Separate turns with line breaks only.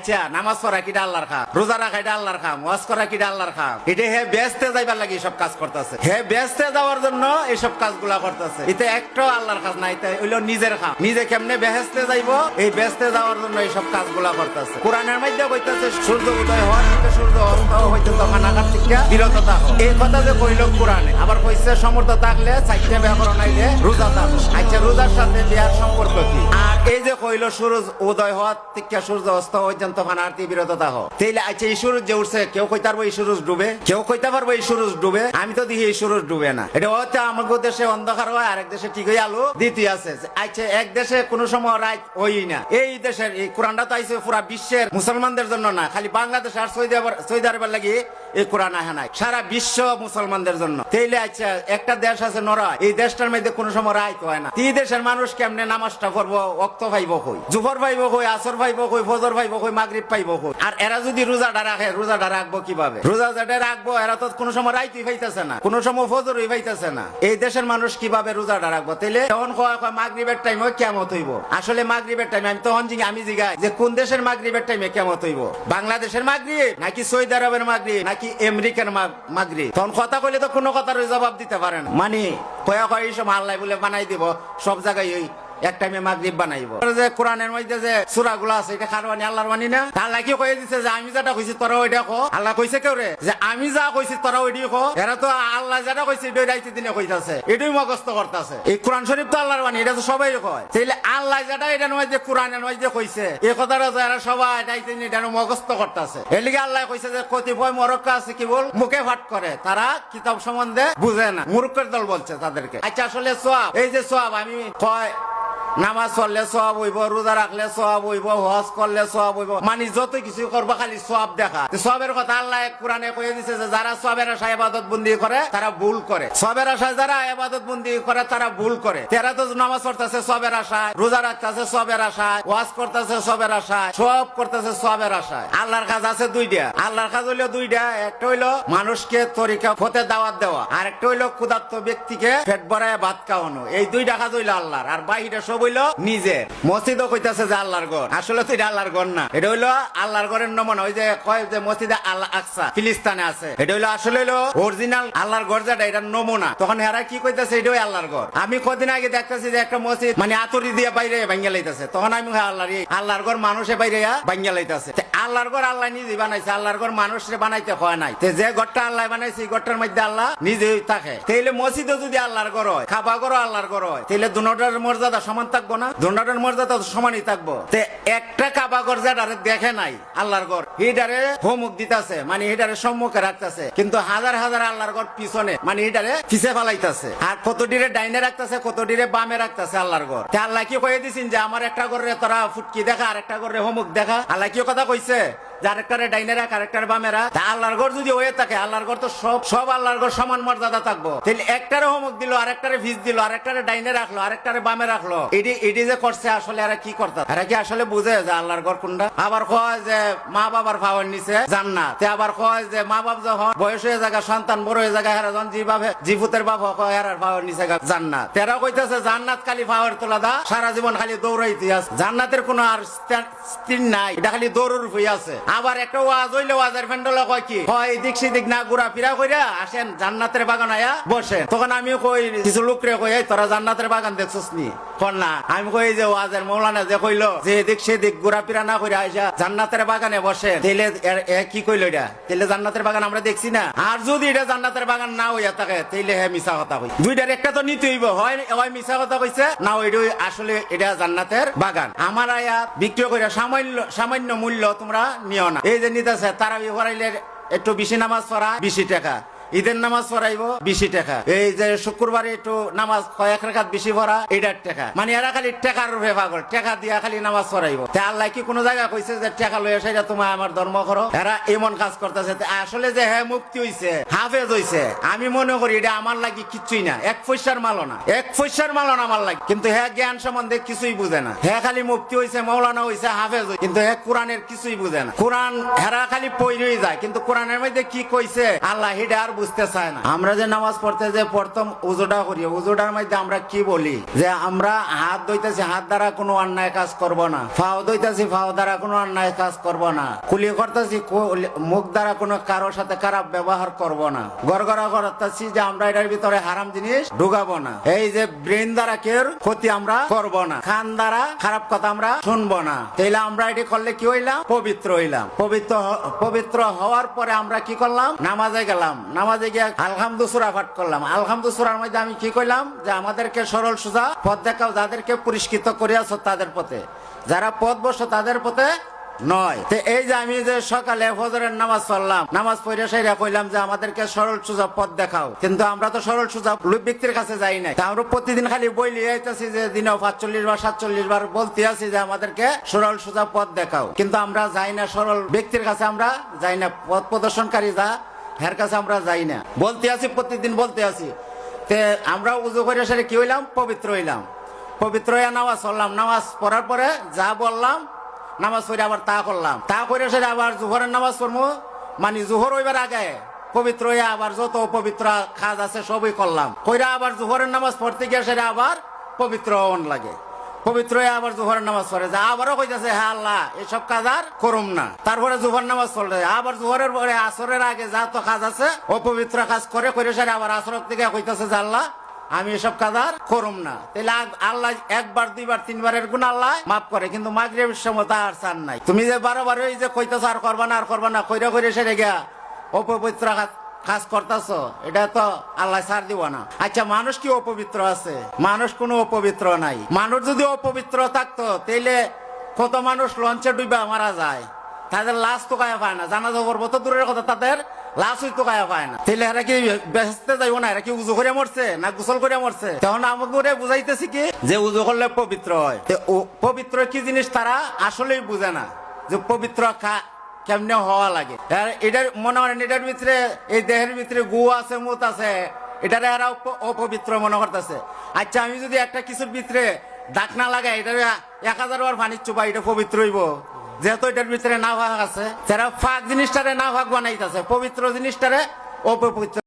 আচ্ছা নামাজ পড়া কিটা আল্লাহর কাম, রোজা রাখা এটা আল্লাহর কাম, ওয়াজ করা কিটা আল্লাহর কাম। এটা হে ব্যস্তে যাইবার লাগি সব কাজ করতেছে, হে ব্যস্তে যাওয়ার জন্য এইসব কাজগুলা করতেছে। এতে একটাও আল্লাহর কাজ না, এটা হইলো নিজের কাম। নিজে কেমনে বেহেস্তে যাইবো এই ব্যস্তে যাওয়ার জন্য এইসব কাজগুলা করতেছে। কোরআনের মধ্যে কইতাছে সূর্য উদয় হওয়ার থেকে সূর্য অস্ত হইতে তখন আকার থেকে বিরত থাকো। এই কথা যে কইল কোরআনে, আবার কইছে সমর্থ থাকলে চাইতে ব্যাকরণ আইলে রোজা থাকো। আচ্ছা রোজার সাথে বিয়ার সম্পর্ক কি? আর এই যে কইল সূর্য উদয় হওয়ার থেকে সূর্য অস্ত পর্যন্ত ফানার্তি বিরত থাকো, তাইলে আচ্ছা এই সূর্য যে উঠছে কেউ কইতে পারবো এই সূর্য ডুবে? কেউ কইতে পারবো এই সূর্য ডুবে? আমি তো দেখি এই সূর্য ডুবে না। এটা হচ্ছে আমাদের দেশে অন্ধকার হয়, আরেক দেশে ঠিক হয়ে আলো দ্বিতীয় আছে। আচ্ছা এক দেশে কোন সময় রাত হই না। এই দেশের এই কোরআনটা তো আইছে পুরা বিশ্বের মুসলমানদের জন্য না, খালি বাংলাদেশ আর সৌদি আরবের লাগি এই কোরআন আহে নাই, সারা বিশ্ব মুসলমানদের জন্য। তাইলে আচ্ছা একটা দেশ আছে নরওয়ে, এই দেশটার মধ্যে কোন সময় রাত হয় না। এই দেশের মানুষ কেমনে নামাজটা পড়বো? ওয়াক্ত পাইব কই? জুহর পাইব কই? আসর পাইব কই? ফজর পাইব কই? মাগরিব পাইব কই? আর এরা যদি রোজাটা রাখে, রোজাটা রাখবো কিভাবে? রোজা যেটা রাখবো এরা তো কোন সময় রাইতই পাইতেছে না, কোন সময় ফজরই পাইতেছে না। এই দেশের মানুষ কিভাবে রোজাটা রাখবো? তাইলে তখন মাগরিবের টাইম কিয়ামত হইব। আসলে মাগরিবের টাইম আমি তখন আমি জিগাই যে কোন দেশের মাগরিবের টাইমে কিয়ামত হইব? বাংলাদেশের মাগরিব নাকি সৌদি আরবের মাগরিব নাকি আমেরিকার মাগরিব? তখন কথা কইলে তো কোনো কথার জবাব দিতে পারে না। মানে কয়া কয় এইসব আল্লাহ বলে বানাই দিব, সব জায়গায় ওই এক টাইমে মাগরিব বানাইবো। যে কোরআনের মধ্যে যে সূরাগুলো আছে এটা কারবানি আল্লাহর বাণী না? আল্লাহ কি কয়ে দিছে যে আমি যেটা কইছি তোরা ওইটা কো? আল্লাহ কইছে কেউ রে যে আমি যা কইছি তোরা ওইটাই কো? এরা তো আল্লাহ যেটা কইছে এটাই রাইতে দিনে কইতাছে, এটাই মুখস্থ করতেছে। এই কোরআন শরীফ তো আল্লাহর বাণী, এটা তো সবাই কয়। তাইলে আল্লাহ যেটা এটা নয় যে কোরআনের মধ্যে কইছে এই কথাটা তো এরা সবাই রাইতে দিনে এটা মুখস্থ করতেছে। এর লিগে আল্লাহ কইছে যে কতিপয় মরক্কা আছে কি বল মুখে ফাট করে, তারা কিতাব সম্বন্ধে বুঝে না, মূর্খের দল বলছে তাদেরকে। আচ্ছা আসলে সওয়াব, এই যে সওয়াব আমি কয় নামাজ পড়লে সওয়াব হইব, রোজা রাখলে সওয়াব হইব, হজ করলে সওয়াব হইব, মানে যত কিছু করবো খালি সওয়াব দেখা। সওয়াবের কথা আল্লাহ কোরআনে কয়ে দিছে যে যারা সওয়াবের আশায় ইবাদত বন্দি করে তারা ভুল করে। সওয়াবের আশায় যারা ইবাদত বন্দি করে তারা ভুল করে। তারা তো নামাজ পড়তেছে সওয়াবের আশায়, রোজা রাখতেছে সওয়াবের আশায়, ওয়াজ করতেছে সওয়াবের আশায়, সব করতেছে সওয়াবের আশায়। আল্লাহর কাজ আছে দুইটা। আল্লাহর কাজ হইলো দুইটা, একটা হইলো মানুষকে তরিকা পথে দাওয়াত দেওয়া, আর একটা হইলো ক্ষুধার্ত ব্যক্তিকে পেট ভরায় ভাত খাওয়ানো। এই দুইটা কাজ হইলো আল্লাহর। আর বাহিরে সব নিজে মসজিদও কইতাছে যে আল্লাহর ঘর, আসলে তো এটা আল্লাহর ঘর না, এটা হইলো আল্লাহর ঘরের নমুনা। ওই যে কয় যে মসজিদে আল আকসা ফিলিস্তিনে আছে, এটা হইলো আসলে হইলো অরিজিনাল আল্লাহর ঘর, যেটা এটা নমুনা। তখন এরা কি কইতাছে এটাই আল্লাহর ঘর। আমি কদিন আগে দেখতেছি যে একটা মসজিদ মানে আতরি দিয়ে বাইরে ভাঙ্গা লাইতাছে, তখন আমি আল্লাহর ঘর মানুষে বাইরে ভাঙ্গা লাইতাছে। আল্লাহর ঘর আল্লাহ নিজে বানাইছে, আল্লাহর ঘর মানুষরে বানাইতে হয় নাই। যে ঘরটা আল্লাহ বানাইছে এই ঘরটার মধ্যে আল্লাহ নিজেই থাকে। তাইলে মসজিদও যদি আল্লাহর ঘর হয়, খাবা ঘর আল্লাহর ঘর হয়, তাইলে দুটার মর্যাদা সমান থাকবো না? দুটার মর্যাদা সমানই থাকবো। একটা কাবা ঘর যেটারে দেখে নাই আল্লাহর ঘর, হিটারে হোমুখ দিতেছে, মানে হিটারে সম্মুখে রাখতেছে, কিন্তু হাজার হাজার আল্লাহর ঘর পিছনে, মানে হিটারে পিছে ফেলাইতেছে। আর কতটিরে ডাইনে রাখতেছে, কতটিরে বামে রাখতেছে আল্লাহর ঘর। আল্লাহ কি কয়ে দিছেন যে আমার একটা ঘরে তোরা ফুটকি দেখা, আর একটা ঘরে হোমুখ দেখা? আল্লাহ কি কথা কইছে যে আরেকটারে ডাইনে রাখ, আরেকটারে বামে রাখ? আল্লাহর ঘর যদি হয়ে থাকে, আল্লাহর ঘর তো সব আল্লাহর ঘর সমান মর্যাদা থাকবো। তাহলে একটারে হোমক দিল, আরেকটারে ভিজ দিল, আরেকটারে ডাইনে রাখলো, আরেকটারে বামে রাখলো। এটি যে করছে আসলে এরা কি করতে, এরা কি আসলে বুঝে যে আল্লাহর ঘর কোনটা? আবার কয় যে মা বাবার পাওয়ার নিচে জান্নাত। আবার কয় যে মা বাপ যখন বয়স হয়ে জায়গা, সন্তান বড় হয়ে জায়গা, হেরা যখন জিভুতের বাপ কয় হেরার পাওয়ার নিচে জান্নাত। তেরা কইতেছে জান্নাত খালি পাওয়ার তোলা দা, সারা জীবন খালি দৌড়াইতে আছে, জান্নাতের কোনো আর স্থির নাই, এটা খালি দৌড়ের হয়ে আছে। আবার একটা ওয়াজ হইলে ওয়াজের ফ্যান্ডলা কয় কি হয় এদিক সেদিক না ঘুরা ফিরা কইরা আসেন জান্নাতের বাগান আয়া বসেন। তখন আমিও কই কিছু লোকরে কই তোরা জান্নাতের বাগান দেখছস নি? কর না। আমি কই যে ওয়াজের মৌলানা যে কইলো যে এদিক সেদিক ঘুরা ফিরা না কইরা আইসা জান্নাতের বাগানে বসেন, তাইলে কি কইলো এটা? তাইলে জান্নাতের বাগান আমরা দেখছি না? আর যদি এটা জান্নাতের বাগান না হইয়া থাকে তাইলে হ্যাঁ মিছা কথা কই। দুইটার একটা তো নিতে হইব, হয় মিছা কথা কইছে না ওইটা আসলে এটা জান্নাতের বাগান। আমার আয়া বিক্রি কইরা সামান্য মূল্য তোমরা নিও না। এই যে নিতেছে তারাবি পড়াইলে একটু বেশি নামাজ পড়া 20 টাকা, ঈদের নামাজ পড়াইবো 20 টাকা, এই যে শুক্রবারে একটু নামাজ কয়েক রাকাত বেশি পড়া 8 টাকা, মানে এরা খালি টাকার রূপে পাগল, টাকা দিয়া খালি নামাজ পড়াইবো। আল্লাহ কি কোন জায়গায় কইছে যে টাকা লইয়া সেটা তোমার আমার ধর্ম করো? এরা এমন কাজ করতেছে। আসলে যে হ্যাঁ মুক্তি হইছে, হাফেজ হইছে, আমি মনে করি এটা আমার লাগি কিচ্ছুই না, এক পয়সার মালও না, এক পয়সার মালও না আমার লাগে। কিন্তু হ্যাঁ জ্ঞান সম্বন্ধে কিছুই বুঝে না। হ্যাঁ খালি মুক্তি হইছে, মৌলানা হইছে, হাফেজ হইছে, কিন্তু হ্যাঁ কোরআনের কিছুই বুঝে না। কোরআন হেরা খালি পড়েই যায়, কিন্তু কোরআনের মধ্যে কি কইছে আল্লাহ হিডা আর বুঝতে চায় না। আমরা যে নামাজ পড়তে যে প্রথম উজুটা করি, উজুটার মধ্যে আমরা কি বলি যে আমরা হাত ধুইতেছি, হাত দ্বারা কোনো অন্যায় কাজ করব না। ফাও ধুইতেছি, ফাও দ্বারা কোনো অন্যায় কাজ করব না। কুলি করতেছি, মুখ দ্বারা কোনো কারোর সাথে খারাপ ব্যবহার করব না। গড়গড়া করতেছি যে আমরা এটার ভিতরে হারাম জিনিস ঢুকাবো না। এই যে ব্রেন দ্বারা কেউ ক্ষতি আমরা করব না। কান দ্বারা খারাপ কথা আমরা শুনবো না। তাইলে আমরা এটি করলে কি হইলাম? পবিত্র হইলাম। পবিত্র হওয়ার পরে আমরা কি করলাম? নামাজে গেলাম। নামাজে গিয়ে আলহামদু সূরা পাঠ করলাম। আলহামদু সূরার মধ্যে আমি কি কইলাম? যে আমাদেরকে সরল সোজা পথ দেখাও, যাদেরকে পুরস্কৃত করিয়াছ তাদের পথে, যারা পথ বসো তাদের পথে নয়। তো এই যে আমি যে সকালে ফজরের নামাজ পড়লাম, নামাজ পড়ে সেরা কইলাম যে আমাদেরকে সরল সোজা পথ দেখাও, কিন্তু আমরা তো সরল সোজা লোক ব্যক্তির কাছে যাই নাই। আমরা প্রতিদিন খালি বইলি আইতেছি যে দিনে 45 বার 47 বার বলতে আছি যে আমাদেরকে সরল সোজা পথ দেখাও, কিন্তু আমরা যাই না সরল ব্যক্তির কাছে, আমরা যাই না। পথ প্রদর্শনকারী যা হের কাছে আমরা যাই না। বলতে আছি, প্রতিদিন বলতে আছি। তে আমরা উজু করে সেরে কি হইলাম? পবিত্র হইলাম। পবিত্র হইয়া নামাজ পড়লাম। নামাজ পড়ার পরে যা বললাম, নামাজ পড়ে আবার তা করলাম। তা করে সেটা আবার জোহরের নামাজ পড়বো, মানে জোহর হইবার আগে পবিত্র হইয়া আবার যত পবিত্র কাজ আছে সবই করলাম। কইরা আবার জোহরের নামাজ পড়তে গিয়ে সেটা আবার পবিত্র হওয়ান লাগে। পবিত্র হয়ে আবার জোহরের নামাজ পড়ে যা আবারও কইতেছে হ্যাঁ আল্লাহ এসব কাজ আর করুম না। তারপরে জোহর নামাজ পড়লে আবার জোহরের পরে আসরের আগে যা তো কাজ আছে অপবিত্র কাজ করে করে সেটা আবার আসরের থেকে কইতেছে যে আল্লাহ আমি এসব কাজ আর করুম না। তাহলে আল্লাহ একবার দুইবার তিনবারের গুণ আল্লাহ মাফ করে, কিন্তু মাগরিবের সময় তা আর চান নাই। তুমি যে বারবার এই যে কইতেছ আর করবা না আর করবা না, কইরা কইরা সেরে গিয়া অপবিত্র কাজ করতেছ, এটা তো আল্লাহ ছাড় দিব না। আচ্ছা, মানুষ কি অপবিত্র আছে? মানুষ কোনো অপবিত্র নাই। মানুষ যদি অপবিত্র থাকতো তাইলে কত মানুষ লঞ্চে ডুবা মারা যায়, তাদের লাশ তো কায়া পায় না। জানাজা করবো তো দূরের কথা, তাদের লাশ তো কায়া পায় না। তাহলে এরা কি বেসতে যাইব না? এরা কি উজু করে মরছে না গোসল করে মরছে? তখন আমাকে বুঝাইতেছি কি যে উজু করলে পবিত্র হয়। পবিত্র কি জিনিস তারা আসলেই বুঝে না, যে পবিত্র কেমনে হওয়া লাগে। এটার মনে করেন এটার ভিতরে, এই দেহের ভিতরে গু আছে, মুত আছে, এটার এরা অপবিত্র মনে করতেছে। আচ্ছা, আমি যদি একটা কিছুর ভিতরে দাগ না লাগাই, এটা 1000 বার পানির চুপা, এটা পবিত্র হইব? যেহেতু এটার ভিতরে না ভাগ আছে, যারা ফাঁক জিনিসটারে না ভাগ বানাইতেছে, পবিত্র জিনিসটারে অপবিত্র